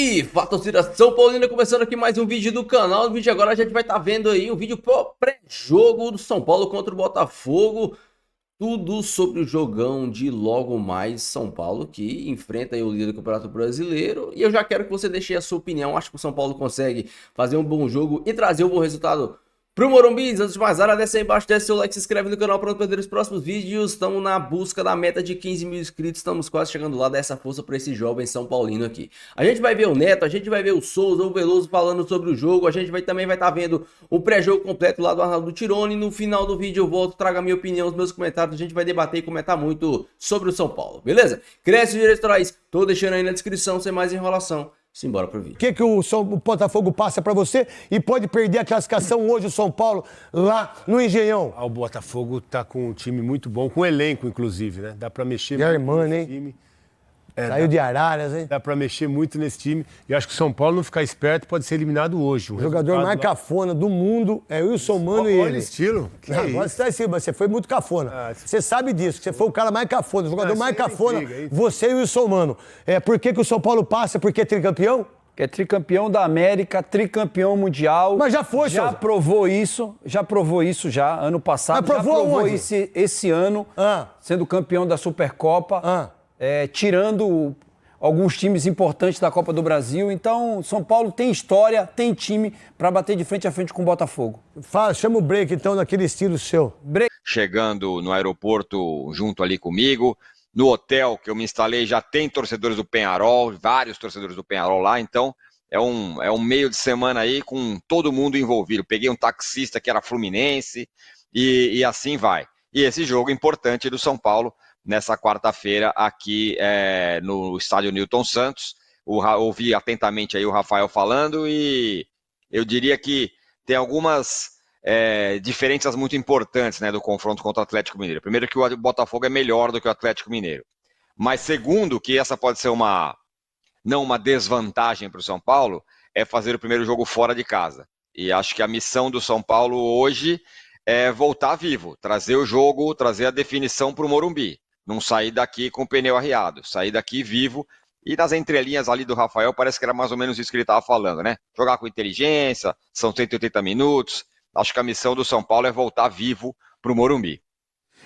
E fala, torcida São Paulina, começando aqui mais um vídeo do canal. No vídeo agora a gente vai estar vendo aí um vídeo pré-jogo do São Paulo contra o Botafogo. Tudo sobre o jogão de logo mais São Paulo, que enfrenta aí o líder do Campeonato Brasileiro. E eu já quero que você deixe a sua opinião. Acho que o São Paulo consegue fazer um bom jogo e trazer um bom resultado pro Morumbi. Antes de mais nada, desce aí embaixo, desce seu like, se inscreve no canal para não perder os próximos vídeos. Estamos na busca da meta de 15 mil inscritos, estamos quase chegando lá, dessa força para esse jovem São Paulino aqui. A gente vai ver o Neto, a gente vai ver o Souza, o Veloso falando sobre o jogo, a gente também vai estar vendo o pré-jogo completo lá do Arnaldo Tironi. No final do vídeo eu volto, trago a minha opinião, os meus comentários, a gente vai debater e comentar muito sobre o São Paulo, beleza? Cresce os direitos autorais, tô deixando aí na descrição, sem mais enrolação. Simbora pro vídeo. O que o Botafogo passa pra você e pode perder a classificação hoje o São Paulo lá no Engenhão? O Botafogo tá com um time muito bom, com elenco inclusive, né? Dá pra mexer muito nesse time. Saiu de Araras, hein? Dá pra mexer muito nesse time. E acho que o São Paulo não ficar esperto pode ser eliminado hoje. O jogador mais cafona do mundo é o Wilson Mano e ele. Olha o estilo. Agora você tá em cima, você foi muito cafona. Você sabe disso, que você foi o cara mais cafona, o jogador mais cafona, você e o Wilson Mano. Por que o São Paulo passa? Porque é tricampeão? Que é tricampeão da América, tricampeão mundial. Mas já foi, Já provou isso, ano passado. Mas provou onde? Esse ano, sendo campeão da Supercopa, tirando alguns times importantes da Copa do Brasil. Então, São Paulo tem história, tem time para bater de frente a frente com o Botafogo. Chama o break, então, naquele estilo seu. Break. Chegando no aeroporto junto ali comigo. No hotel que eu me instalei já tem torcedores do Peñarol, vários torcedores do Peñarol lá, então é um meio de semana aí com todo mundo envolvido. Peguei um taxista que era fluminense e assim vai. E esse jogo importante do São Paulo nessa quarta-feira aqui no estádio Newton Santos. Ouvi atentamente aí o Rafael falando e eu diria que tem algumas diferenças muito importantes, né, do confronto contra o Atlético Mineiro. Primeiro, que o Botafogo é melhor do que o Atlético Mineiro. Mas segundo, que essa pode ser não uma desvantagem para o São Paulo, é fazer o primeiro jogo fora de casa. E acho que a missão do São Paulo hoje é voltar vivo, trazer o jogo, trazer a definição para o Morumbi. Não sair daqui com o pneu arriado, sair daqui vivo. E nas entrelinhas ali do Rafael, parece que era mais ou menos isso que ele estava falando, né? Jogar com inteligência, são 180 minutos. Acho que a missão do São Paulo é voltar vivo para o Morumbi.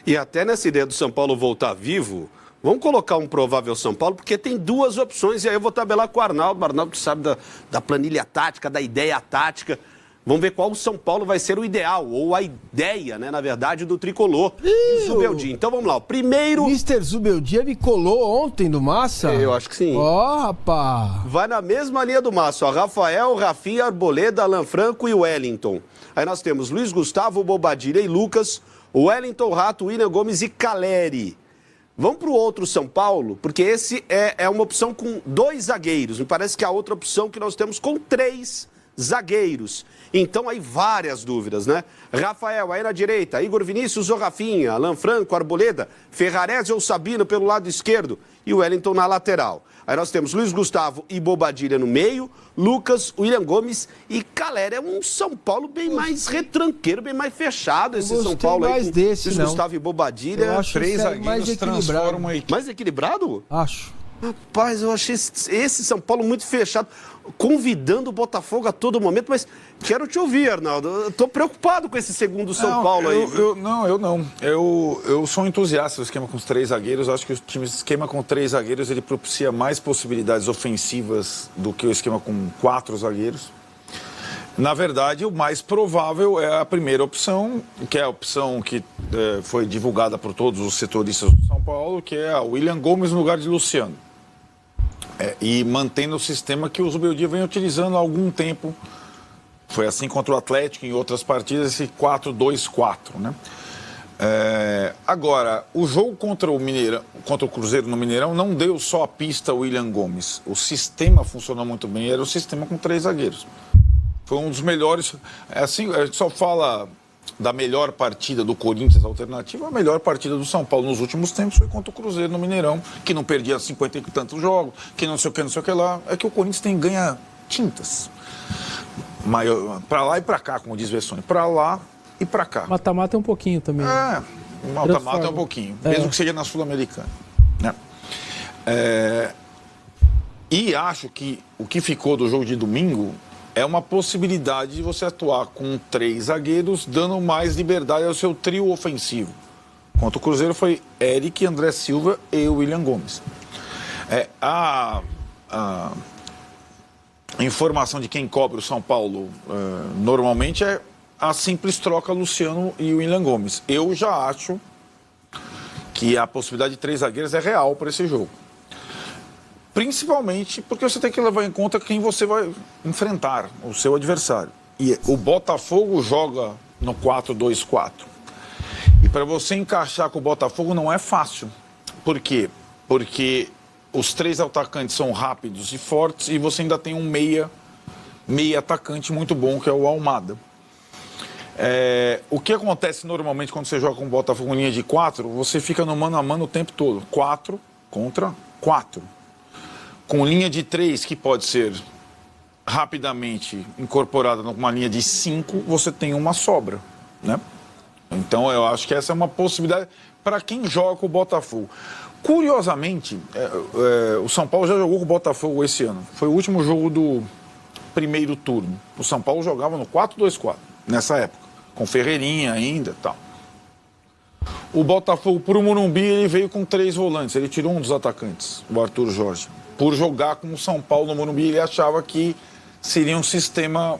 E até nessa ideia do São Paulo voltar vivo, vamos colocar um provável São Paulo, porque tem duas opções, e aí eu vou tabelar com o Arnaldo que sabe da planilha tática, da ideia tática. Vamos ver qual o São Paulo vai ser o ideal, ou a ideia, né, na verdade, do tricolor e o Zubeldia. Então vamos lá, o primeiro... Mr. Zubeldia me colou ontem do Massa? Eu acho que sim. Rapaz! Vai na mesma linha do Massa, ó, Rafael, Rafinha, Arboleda, Alan Franco e Wellington. Aí nós temos Luiz Gustavo, Bobadilha e Lucas, Wellington, Rato, William Gomes e Caleri. Vamos para o outro São Paulo, porque esse é uma opção com 2 zagueiros. Me parece que a outra opção que nós temos com 3 zagueiros. Então aí várias dúvidas, né? Rafael, aí na direita, Igor Vinícius ou Rafinha, Alan Franco, Arboleda, Ferrarese ou Sabino pelo lado esquerdo e o Wellington na lateral. Aí nós temos Luiz Gustavo e Bobadilha no meio, Lucas, William Gomes e Caleri. É um São Paulo bem mais retranqueiro, bem mais fechado esse São Paulo mais aí. Desse, Luiz Gustavo e Bobadilha. Eu acho 3 zagueiros mais equilibrado. Mais equilibrado? Acho. Rapaz, eu achei esse São Paulo muito fechado, convidando o Botafogo a todo momento, mas quero te ouvir, Arnaldo. Eu tô preocupado com esse segundo São Paulo aí. Eu não. Eu sou um entusiasta do esquema com os 3 zagueiros. Eu acho que o esquema com 3 zagueiros ele propicia mais possibilidades ofensivas do que o esquema com 4 zagueiros. Na verdade, o mais provável é a primeira opção, que é a opção que foi divulgada por todos os setoristas do São Paulo, que é a William Gomes no lugar de Luciano. E mantendo o sistema que o Zubeldia vem utilizando há algum tempo. Foi assim contra o Atlético, em outras partidas, esse 4-2-4, né? Agora, o jogo contra o Cruzeiro no Mineirão não deu só a pista William Gomes. O sistema funcionou muito bem, era o sistema com 3 zagueiros. Foi um dos melhores. Assim, a gente só fala da melhor partida do Corinthians alternativa, a melhor partida do São Paulo nos últimos tempos foi contra o Cruzeiro no Mineirão, que não perdia 50 e tantos jogos, que não sei o que lá. É que o Corinthians ganha tintas. Para lá e para cá, como diz o Vessone. Para lá e para cá. Mata-mata é um pouquinho também. Mata-mata é um pouquinho. Mesmo que seja na Sul-Americana. Né? E acho que o que ficou do jogo de domingo é uma possibilidade de você atuar com 3 zagueiros, dando mais liberdade ao seu trio ofensivo. Contra o Cruzeiro foi Eric, André Silva e William Gomes. A informação de quem cobre o São Paulo normalmente é a simples troca Luciano e William Gomes. Eu já acho que a possibilidade de 3 zagueiros é real para esse jogo. Principalmente porque você tem que levar em conta quem você vai enfrentar, o seu adversário. E o Botafogo joga no 4-2-4. E para você encaixar com o Botafogo não é fácil. Por quê? Porque os 3 atacantes são rápidos e fortes e você ainda tem um meia atacante muito bom, que é o Almada. O que acontece normalmente quando você joga com o Botafogo em linha de 4, você fica no mano a mano o tempo todo. 4 contra 4. Com linha de 3, que pode ser rapidamente incorporada numa linha de 5, você tem uma sobra, né? Então eu acho que essa é uma possibilidade para quem joga com o Botafogo. Curiosamente, o São Paulo já jogou com o Botafogo esse ano. Foi o último jogo do primeiro turno. O São Paulo jogava no 4-2-4, nessa época, com Ferreirinha ainda e tal. O Botafogo, por Morumbi, ele veio com 3 volantes. Ele tirou um dos atacantes, o Arthur Jorge. Por jogar com o São Paulo no Morumbi, ele achava que seria um sistema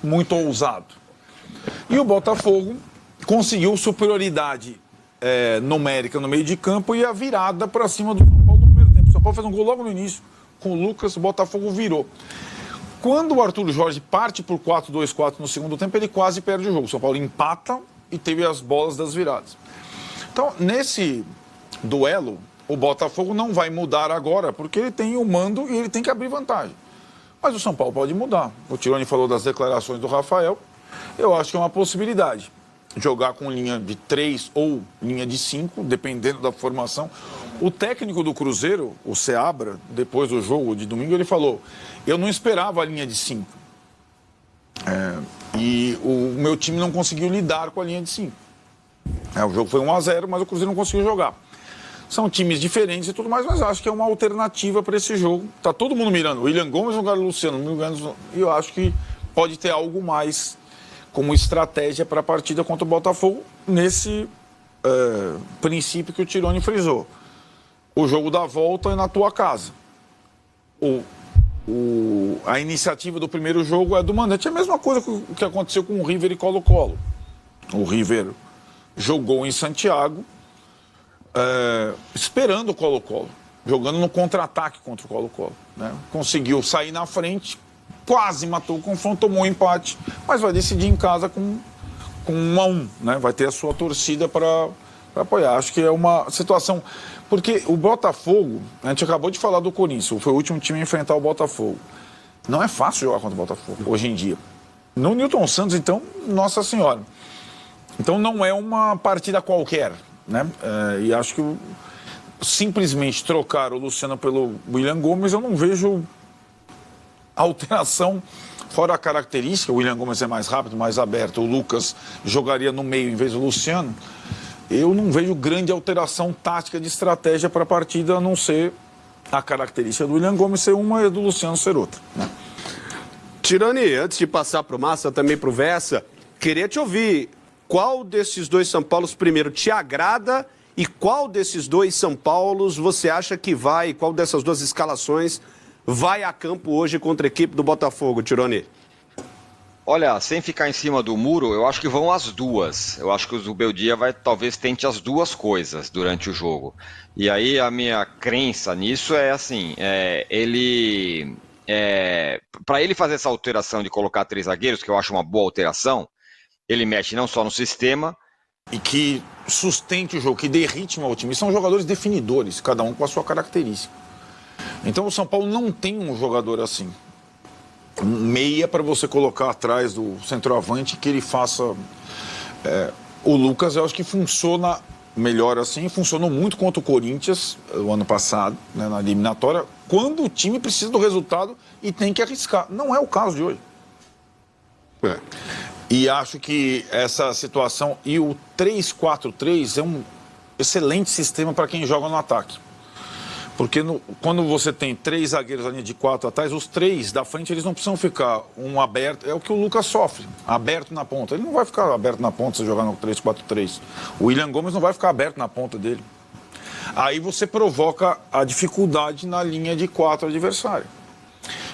muito ousado. E o Botafogo conseguiu superioridade numérica no meio de campo e a virada para cima do São Paulo no primeiro tempo. O São Paulo fez um gol logo no início com o Lucas, o Botafogo virou. Quando o Arthur Jorge parte por 4-2-4 no segundo tempo, ele quase perde o jogo. O São Paulo empata e teve as bolas das viradas. Então, nesse duelo, o Botafogo não vai mudar agora, porque ele tem o mando e ele tem que abrir vantagem. Mas o São Paulo pode mudar. O Tironi falou das declarações do Rafael. Eu acho que é uma possibilidade. Jogar com linha de 3 ou linha de 5, dependendo da formação. O técnico do Cruzeiro, o Seabra, depois do jogo de domingo, ele falou: eu não esperava a linha de 5. E o meu time não conseguiu lidar com a linha de 5. O jogo foi 1-0, mas o Cruzeiro não conseguiu jogar. São times diferentes e tudo mais, mas acho que é uma alternativa para esse jogo. Tá todo mundo mirando. O William Gomes no lugar do Luciano. E eu acho que pode ter algo mais como estratégia para a partida contra o Botafogo, nesse princípio que o Tironi frisou. O jogo da volta é na tua casa. A iniciativa do primeiro jogo é do mandante. É a mesma coisa que aconteceu com o River e Colo-Colo. O River jogou em Santiago, esperando o Colo-Colo, jogando no contra-ataque contra o Colo-Colo, né? Conseguiu sair na frente, quase matou o confronto, tomou um empate, mas vai decidir em casa com 1-1, né? Vai ter a sua torcida para apoiar. Acho que é uma situação... Porque o Botafogo, a gente acabou de falar do Corinthians, foi o último time a enfrentar o Botafogo. Não é fácil jogar contra o Botafogo, hoje em dia. No Newton Santos, então, Nossa Senhora. Então não é uma partida qualquer, né? E acho que simplesmente trocar o Luciano pelo William Gomes, eu não vejo alteração, fora a característica. O William Gomes é mais rápido, mais aberto. O Lucas jogaria no meio em vez do Luciano. Eu não vejo grande alteração tática de estratégia para a partida, a não ser a característica do William Gomes ser uma e do Luciano ser outra, né? Tironi, antes de passar para o Massa, também para o Vessa, queria te ouvir. Qual desses 2 São Paulos primeiro te agrada e qual desses 2 São Paulos você acha que vai, qual dessas 2 escalações vai a campo hoje contra a equipe do Botafogo, Tironi? Olha, sem ficar em cima do muro, eu acho que vão as duas. Eu acho que o Zubeldia talvez tente as duas coisas durante o jogo. E aí a minha crença nisso é assim, para ele fazer essa alteração de colocar 3 zagueiros, que eu acho uma boa alteração, ele mexe não só no sistema, e que sustente o jogo, que dê ritmo ao time. São jogadores definidores, cada um com a sua característica. Então o São Paulo não tem um jogador assim. Um meia para você colocar atrás do centroavante que ele faça... o Lucas, eu acho que funciona melhor assim, funcionou muito contra o Corinthians o ano passado, né, na eliminatória, quando o time precisa do resultado e tem que arriscar. Não é o caso de hoje. E acho que essa situação... E o 3-4-3 é um excelente sistema para quem joga no ataque. Porque quando você tem 3 zagueiros na linha de 4 atrás, os 3 da frente, eles não precisam ficar um aberto. É o que o Lucas sofre, aberto na ponta. Ele não vai ficar aberto na ponta se jogar no 3-4-3. O William Gomes não vai ficar aberto na ponta dele. Aí você provoca a dificuldade na linha de 4 adversária.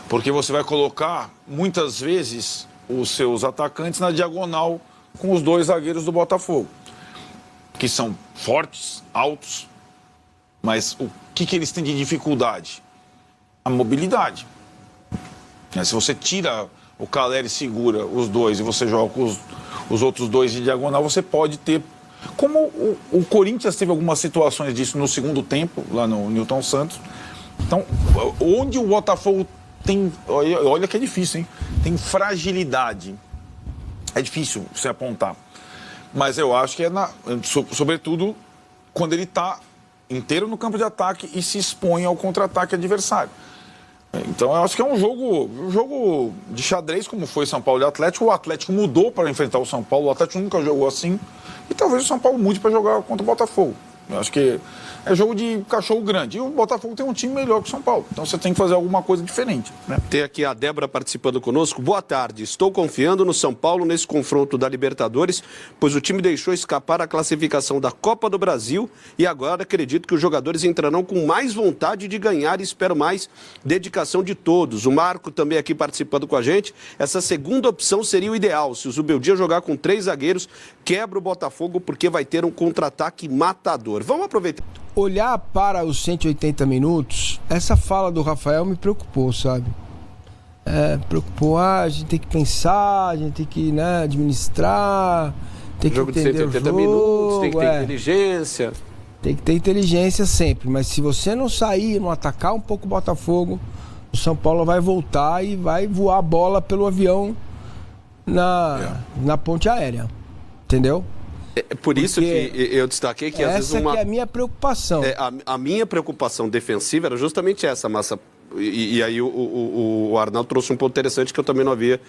Porque você vai colocar, muitas vezes, os seus atacantes na diagonal com os 2 zagueiros do Botafogo, que são fortes, altos, mas o que eles têm de dificuldade? A mobilidade. Se você tira o Calleri e segura os 2 e você joga com os outros 2 de diagonal, você pode ter... Como o Corinthians teve algumas situações disso no segundo tempo, lá no Newton Santos. Então, onde o Botafogo tem... Olha que é difícil, hein? Tem fragilidade. É difícil você apontar. Mas eu acho que é, sobretudo, quando ele está inteiro no campo de ataque e se expõe ao contra-ataque adversário. Então, eu acho que é um jogo de xadrez, como foi São Paulo e Atlético. O Atlético mudou para enfrentar o São Paulo. O Atlético nunca jogou assim. E talvez o São Paulo mude para jogar contra o Botafogo. Eu acho que é jogo de cachorro grande. E o Botafogo tem um time melhor que o São Paulo. Então você tem que fazer alguma coisa diferente, né? Tem aqui a Débora participando conosco. Boa tarde. Estou confiando no São Paulo nesse confronto da Libertadores, pois o time deixou escapar a classificação da Copa do Brasil e agora acredito que os jogadores entrarão com mais vontade de ganhar e espero mais dedicação de todos. O Marco também aqui participando com a gente. Essa segunda opção seria o ideal. Se o Zubeldia jogar com 3 zagueiros, quebra o Botafogo porque vai ter um contra-ataque matador. Vamos aproveitar. Olhar para os 180 minutos, essa fala do Rafael me preocupou, sabe? Preocupou, a gente tem que pensar, a gente tem que, né, administrar, tem que entender o jogo. 180 minutos, tem que ter inteligência. Tem que ter inteligência sempre, mas se você não sair, não atacar um pouco o Botafogo, o São Paulo vai voltar e vai voar a bola pelo avião na ponte aérea, entendeu? É por isso que eu destaquei que às vezes essa que é a minha preocupação. A minha preocupação defensiva era justamente essa, Massa. E aí o Arnaldo trouxe um ponto interessante que eu também não havia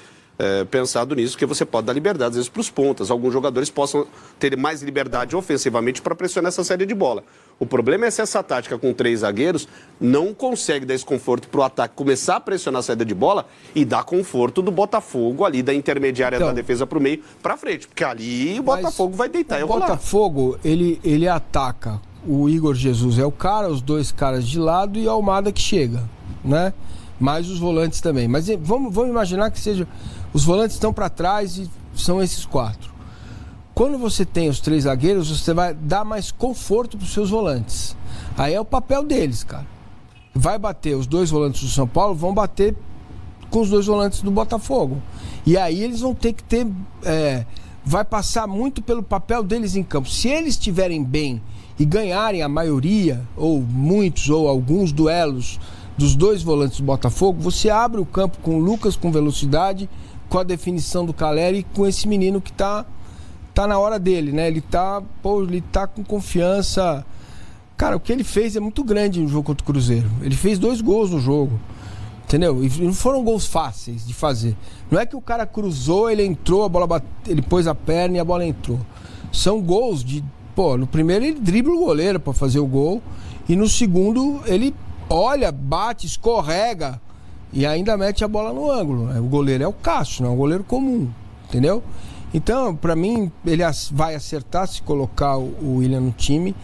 pensado nisso, que você pode dar liberdade, às vezes, para os pontas. Alguns jogadores possam ter mais liberdade ofensivamente para pressionar essa série de bola. O problema é se essa tática com 3 zagueiros não consegue dar esse conforto para o ataque começar a pressionar a saída de bola e dar conforto do Botafogo ali, da intermediária da defesa para o meio, para frente. Porque ali o Botafogo vai deitar e rolar. O Botafogo, ele ataca. O Igor Jesus é o cara, os 2 caras de lado e o Almada que chega, né? Mais os volantes também. Mas vamos imaginar que seja... Os volantes estão para trás e são esses 4. Quando você tem os 3 zagueiros, você vai dar mais conforto para os seus volantes. Aí é o papel deles, cara. Vai bater os 2 volantes do São Paulo, vão bater com os 2 volantes do Botafogo. E aí eles vão ter que ter... vai passar muito pelo papel deles em campo. Se eles estiverem bem e ganharem a maioria, ou muitos, ou alguns duelos dos 2 volantes do Botafogo, você abre o campo com o Lucas com velocidade, com a definição do Calleri e com esse menino que tá na hora dele, né? Ele tá com confiança. Cara, o que ele fez é muito grande no jogo contra o Cruzeiro. Ele fez 2 gols no jogo, entendeu? E não foram gols fáceis de fazer. Não é que o cara cruzou, ele entrou, a bola ele pôs a perna e a bola entrou. São gols de... no primeiro ele dribla o goleiro para fazer o gol e no segundo ele olha, bate, escorrega e ainda mete a bola no ângulo. O goleiro é o Cássio, não é um goleiro comum, entendeu? Então, para mim, ele vai acertar se colocar o William no time.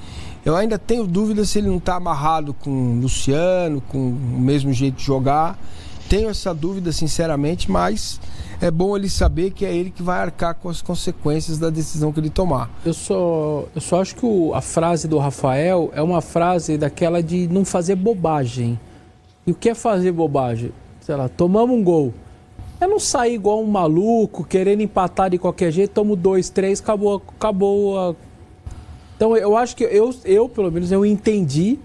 Eu ainda tenho dúvida se ele não está amarrado com o Luciano, com o mesmo jeito de jogar. Tenho essa dúvida, sinceramente, mas é bom ele saber que é ele que vai arcar com as consequências da decisão que ele tomar. Eu só acho que a frase do Rafael é uma frase daquela de não fazer bobagem. E o que é fazer bobagem? Sei lá, tomamos um gol. É não sair igual um maluco, querendo empatar de qualquer jeito, tomo 2, 3, acabou. Então eu acho que eu pelo menos, eu entendi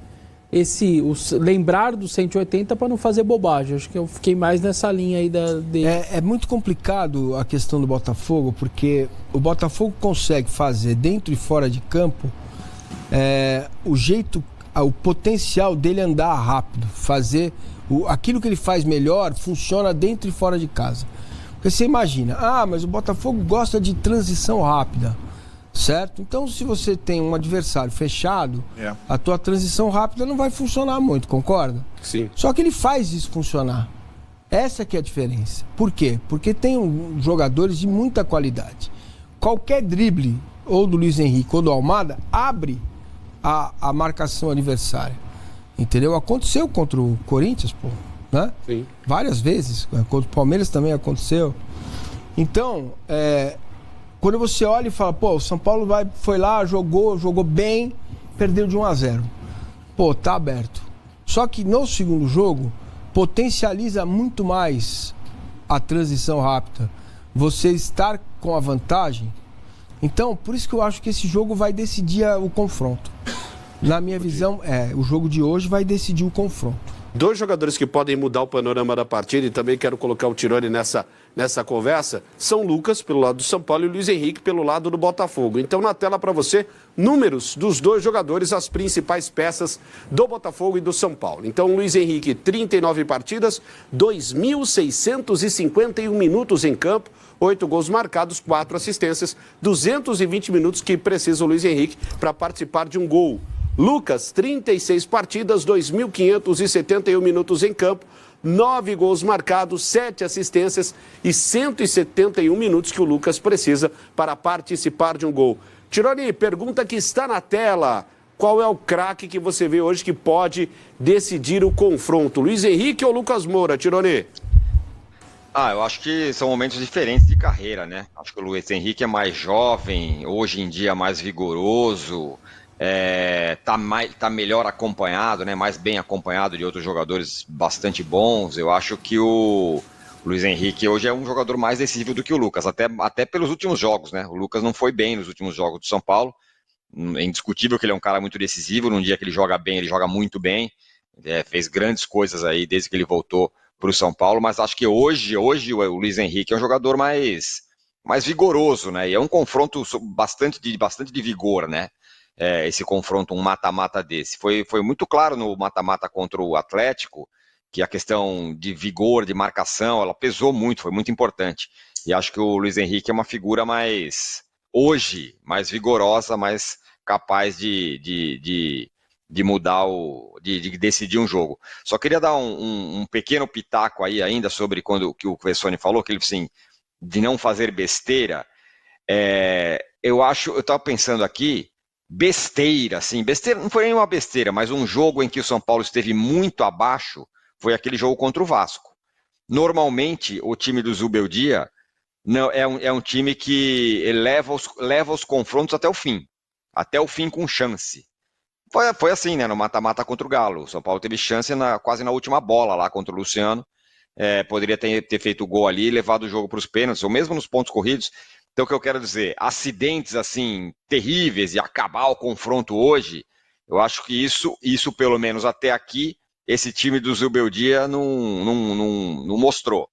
lembrar do 180 para não fazer bobagem. Acho que eu fiquei mais nessa linha aí dele. É muito complicado a questão do Botafogo, porque o Botafogo consegue fazer dentro e fora de campo o potencial dele andar rápido, fazer aquilo que ele faz melhor funciona dentro e fora de casa. Porque você imagina, mas o Botafogo gosta de transição rápida. certo? Então, se você tem um adversário fechado, a tua transição rápida não vai funcionar muito, concorda? Sim. Só que ele faz isso funcionar. Essa que é a diferença. Por quê? Porque tem jogadores de muita qualidade. Qualquer drible, ou do Luiz Henrique ou do Almada, abre a marcação adversária. Entendeu? Aconteceu contra o Corinthians, pô, né? Sim. Várias vezes. Contra o Palmeiras também aconteceu. Então, quando você olha e fala, pô, o São Paulo foi lá, jogou bem, perdeu de 1-0. Pô, tá aberto. Só que no segundo jogo, potencializa muito mais a transição rápida. Você estar com a vantagem. Então, por isso que eu acho que esse jogo vai decidir o confronto. Na minha visão, o jogo de hoje vai decidir o confronto. Dois jogadores que podem mudar o panorama da partida, e também quero colocar o Tirone nessa conversa, são Lucas, pelo lado do São Paulo, e Luiz Henrique, pelo lado do Botafogo. Então, na tela para você, números dos dois jogadores, as principais peças do Botafogo e do São Paulo. Então, Luiz Henrique, 39 partidas, 2.651 minutos em campo, 8 gols marcados, 4 assistências, 220 minutos que precisa o Luiz Henrique para participar de um gol. Lucas, 36 partidas, 2.571 minutos em campo, 9 gols marcados, 7 assistências e 171 minutos que o Lucas precisa para participar de um gol. Tironi, pergunta que está na tela. Qual é o craque que você vê hoje que pode decidir o confronto? Luiz Henrique ou Lucas Moura, Tironi? Eu acho que são momentos diferentes de carreira, né? Acho que o Luiz Henrique é mais jovem, hoje em dia mais vigoroso, tá melhor acompanhado, né? Mais bem acompanhado de outros jogadores bastante bons. Eu acho que o Luiz Henrique hoje é um jogador mais decisivo do que o Lucas, até pelos últimos jogos, né? O Lucas não foi bem nos últimos jogos do São Paulo. É indiscutível que ele é um cara muito decisivo. Num dia que ele joga bem, ele joga muito bem. Fez grandes coisas aí desde que ele voltou para o São Paulo, mas acho que hoje o Luiz Henrique é um jogador mais vigoroso, né? E é um confronto bastante de vigor, né? Esse confronto, um mata-mata desse. Foi muito claro no mata-mata contra o Atlético que a questão de vigor, de marcação, ela pesou muito, foi muito importante. E acho que o Luiz Henrique é uma figura mais vigorosa, mais capaz de mudar, de decidir um jogo. Só queria dar um pequeno pitaco aí ainda sobre que o Vessone falou, que ele assim, de não fazer besteira. Eu estava pensando aqui, besteira não foi nenhuma besteira, mas um jogo em que o São Paulo esteve muito abaixo foi aquele jogo contra o Vasco. Normalmente, o time do Zubeldia é um time que leva os confrontos até o fim com chance. Foi assim, né? No mata-mata contra o Galo. O São Paulo teve chance quase na última bola lá contra o Luciano. Poderia ter feito o gol ali e levado o jogo para os pênaltis, ou mesmo nos pontos corridos. Então, o que eu quero dizer, acidentes assim terríveis e acabar o confronto hoje, eu acho que isso pelo menos até aqui, esse time do Zubeldia não mostrou.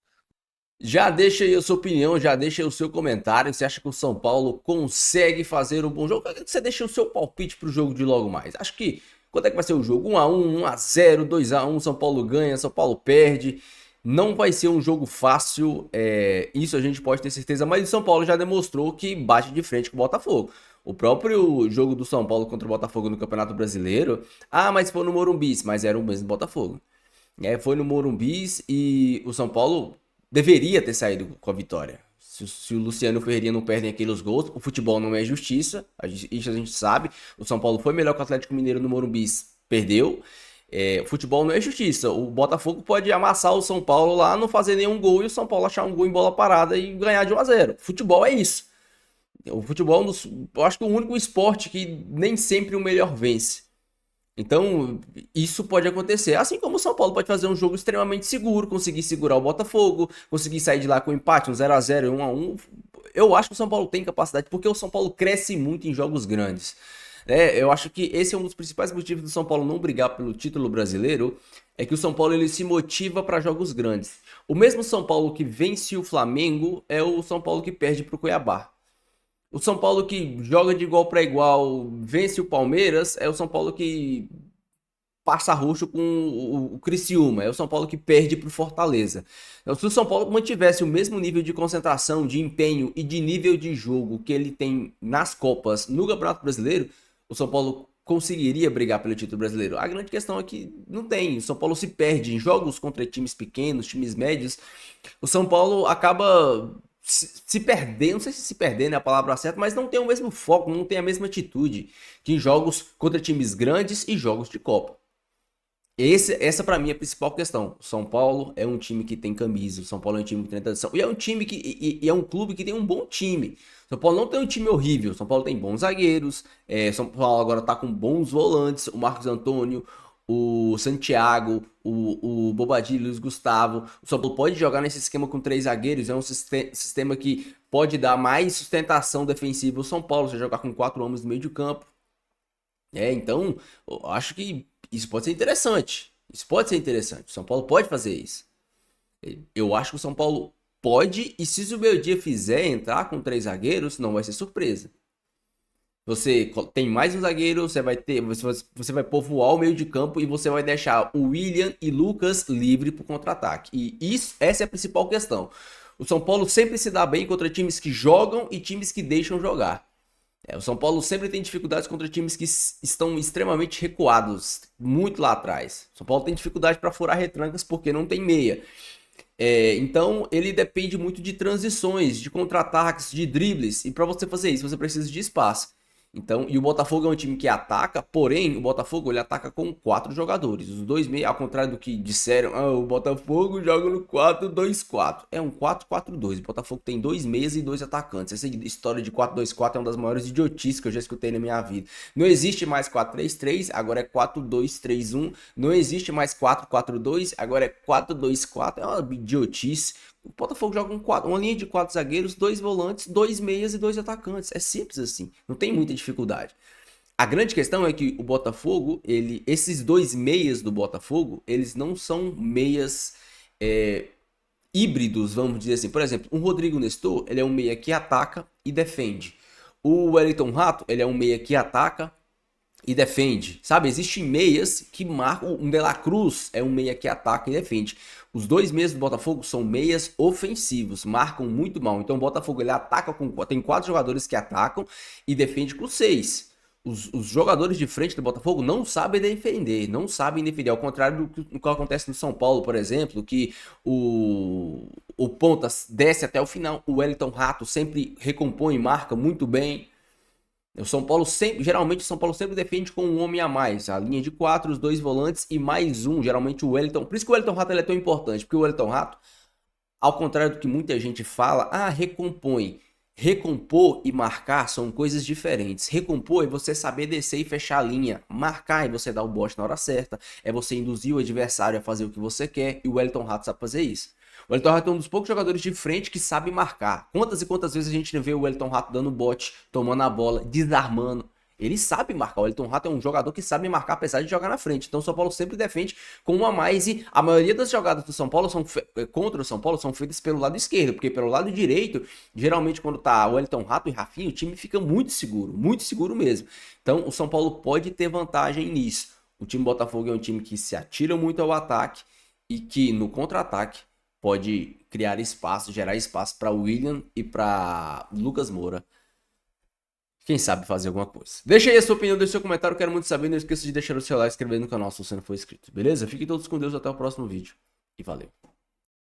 Já deixa aí a sua opinião, já deixa aí o seu comentário. Você acha que o São Paulo consegue fazer um bom jogo? Você deixa o seu palpite pro jogo de logo mais. Acho que, quanto é que vai ser o jogo? 1-1, 1-0, 2-1, São Paulo ganha, São Paulo perde. Não vai ser um jogo fácil, isso a gente pode ter certeza, mas o São Paulo já demonstrou que bate de frente com o Botafogo. O próprio jogo do São Paulo contra o Botafogo no Campeonato Brasileiro, mas foi no Morumbi, mas era o mesmo Botafogo. Foi no Morumbi e o São Paulo deveria ter saído com a vitória. Se o Luciano Ferreira não perdem aqueles gols, o futebol não é justiça, isso a gente sabe. O São Paulo foi melhor que o Atlético Mineiro no Morumbi, perdeu. O futebol não é justiça. O Botafogo pode amassar o São Paulo lá, não fazer nenhum gol e o São Paulo achar um gol em bola parada e ganhar de 1-0. Futebol é isso. O futebol, eu acho que é o único esporte que nem sempre o melhor vence. Então, isso pode acontecer. Assim como o São Paulo pode fazer um jogo extremamente seguro, conseguir segurar o Botafogo, conseguir sair de lá com empate, um 0-0, 1-1. Eu acho que o São Paulo tem capacidade, porque o São Paulo cresce muito em jogos grandes. Eu acho que esse é um dos principais motivos do São Paulo não brigar pelo título brasileiro, é que o São Paulo ele se motiva para jogos grandes. O mesmo São Paulo que vence o Flamengo é o São Paulo que perde para o Cuiabá. O São Paulo que joga de igual para igual, vence o Palmeiras, é o São Paulo que passa roxo com o Criciúma, é o São Paulo que perde pro Fortaleza. Então, se o São Paulo mantivesse o mesmo nível de concentração, de empenho e de nível de jogo que ele tem nas Copas no Campeonato Brasileiro, o São Paulo conseguiria brigar pelo título brasileiro. A grande questão é que não tem. O São Paulo se perde em jogos contra times pequenos, times médios. O São Paulo acaba se perdendo, não sei se perdendo é a palavra certa, mas não tem o mesmo foco, não tem a mesma atitude que em jogos contra times grandes e jogos de Copa. Essa para mim é a principal questão. O São Paulo é um time que tem camisa, o São Paulo é um time que tem tradição, e é um time que é um clube que tem um bom time. O São Paulo não tem um time horrível, o São Paulo tem bons zagueiros, o São Paulo agora tá com bons volantes, o Marcos Antônio, o Santiago, o Bobadilha, o Luiz Gustavo. O São Paulo pode jogar nesse esquema com 3 zagueiros, é um sistema que pode dar mais sustentação defensiva ao São Paulo, você jogar com 4 homens no meio de campo. Então, eu acho que isso pode ser interessante. Isso pode ser interessante. O São Paulo pode fazer isso. Eu acho que o São Paulo pode, e se o Zubeldia fizer entrar com 3 zagueiros, não vai ser surpresa. Você tem mais um zagueiro, você vai povoar o meio de campo e você vai deixar o William e Lucas livre para o contra-ataque. E essa é a principal questão. O São Paulo sempre se dá bem contra times que jogam e times que deixam jogar. O São Paulo sempre tem dificuldades contra times que estão extremamente recuados, muito lá atrás. O São Paulo tem dificuldade para furar retrancas porque não tem meia. Então ele depende muito de transições, de contra-ataques, de dribles. E para você fazer isso, você precisa de espaço. Então, e o Botafogo é um time que ataca, porém, o Botafogo ele ataca com 4 jogadores. Os 2 meios, ao contrário do que disseram, o Botafogo joga no 4-2-4. É um 4-4-2. O Botafogo tem 2 meias e 2 atacantes. Essa história de 4-2-4 é uma das maiores idiotices que eu já escutei na minha vida. Não existe mais 4-3-3, agora é 4-2-3-1. Não existe mais 4-4-2, agora é 4-2-4. É uma idiotice. O Botafogo joga uma linha de 4 zagueiros, 2 volantes, 2 meias e 2 atacantes. É simples assim, não tem muita dificuldade. A grande questão é que o Botafogo, esses 2 meias do Botafogo, eles não são meias híbridos, vamos dizer assim. Por exemplo, o Rodrigo Nestor, ele é um meia que ataca e defende. O Wellington Rato, ele é um meia que ataca e defende, sabe? Existem meias que marcam. Um De La Cruz é um meia que ataca e defende. Os 2 meias do Botafogo são meias ofensivos, marcam muito mal. Então o Botafogo ele ataca tem 4 jogadores que atacam e defende com 6. Os jogadores de frente do Botafogo não sabem defender, ao contrário do que acontece no São Paulo, por exemplo, que o ponta desce até o final, o Wellington Rato sempre recompõe e marca muito bem. O São Paulo geralmente o São Paulo sempre defende com um homem a mais, a linha de 4, os 2 volantes e mais um, geralmente o Wellington. Por isso que o Wellington Rato ele é tão importante, porque o Wellington Rato, ao contrário do que muita gente fala, recompõe. Recompor e marcar são coisas diferentes. Recompor é você saber descer e fechar a linha. Marcar é você dar o bote na hora certa, é você induzir o adversário a fazer o que você quer, e o Wellington Rato sabe fazer isso. O Wellington Rato é um dos poucos jogadores de frente que sabe marcar. Quantas e quantas vezes a gente vê o Wellington Rato dando bote, tomando a bola, desarmando. Ele sabe marcar. O Wellington Rato é um jogador que sabe marcar apesar de jogar na frente. Então o São Paulo sempre defende com um a mais. E a maioria das jogadas do São Paulo contra o São Paulo são feitas pelo lado esquerdo. Porque pelo lado direito, geralmente quando tá o Wellington Rato e Rafinha, o time fica muito seguro mesmo. Então o São Paulo pode ter vantagem nisso. O time Botafogo é um time que se atira muito ao ataque e que no contra-ataque pode criar espaço, gerar espaço para William e para Lucas Moura. Quem sabe fazer alguma coisa. Deixa aí a sua opinião, deixa seu comentário, quero muito saber. Não esqueça de deixar o seu like e se inscrever no canal se você não for inscrito, beleza? Fiquem todos com Deus, até o próximo vídeo e valeu.